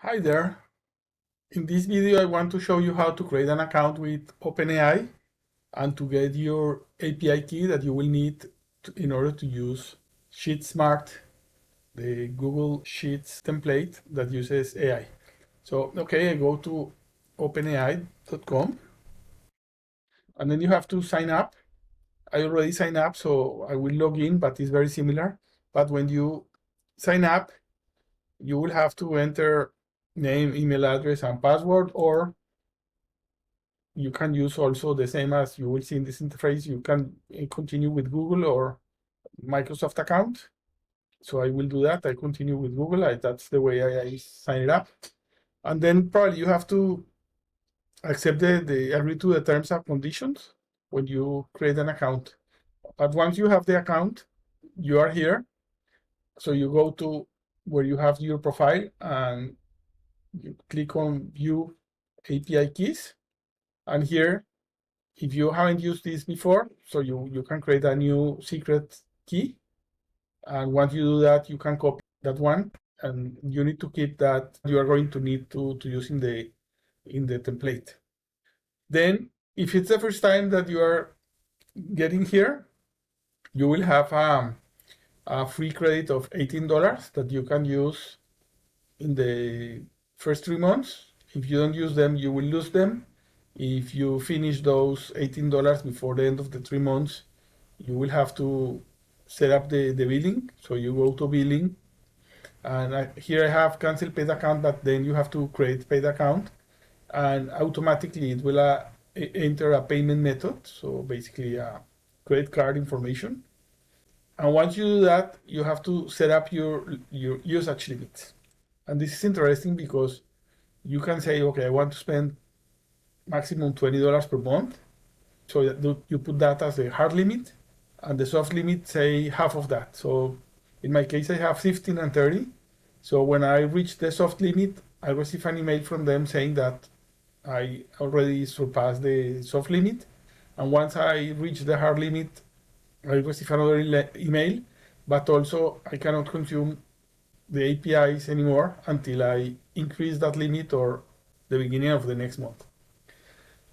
Hi there. In this video, I want to show you how to create an account with OpenAI and to get your API key that you will need in order to use SheetSmart, the Google Sheets template that uses AI. So, okay, I go to openai.com and then you have to sign up. I already signed up, so I will log in, but it's very similar. But when you sign up, you will have to enter name, email address, and password, or you can use also the same as you will see in this interface. You can continue with Google or Microsoft account. So I will do that. I continue with Google. That's the way I sign it up. And then probably you have to accept the agree to the terms and conditions when you create an account. But once you have the account, you are here. So you go to where you have your profile and you click on view API keys. And here, if you haven't used this before, so you can create a new secret key. And once you do that, you can copy that one, and you need to keep that you are going to need to use in the template. Then, if it's the first time that you are getting here, you will have a free credit of $18 that you can use in the first 3 months. If you don't use them, you will lose them. If you finish those $18 before the end of the 3 months, you will have to set up the billing. So you go to billing, and here I have cancel paid account, but then you have to create paid account, and automatically it will enter a payment method. So basically a credit card information. And once you do that, you have to set up your usage limits. And this is interesting because you can say, okay, I want to spend maximum $20 per month. So you put that as a hard limit, and the soft limit, say half of that. So in my case, I have 15 and 30. So when I reach the soft limit, I receive an email from them saying that I already surpassed the soft limit. And once I reach the hard limit, I receive another email, but also I cannot consume the APIs anymore until I increase that limit or the beginning of the next month.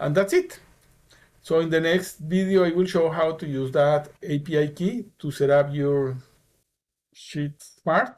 And that's it. So in the next video, I will show how to use that API key to set up your SheetSmart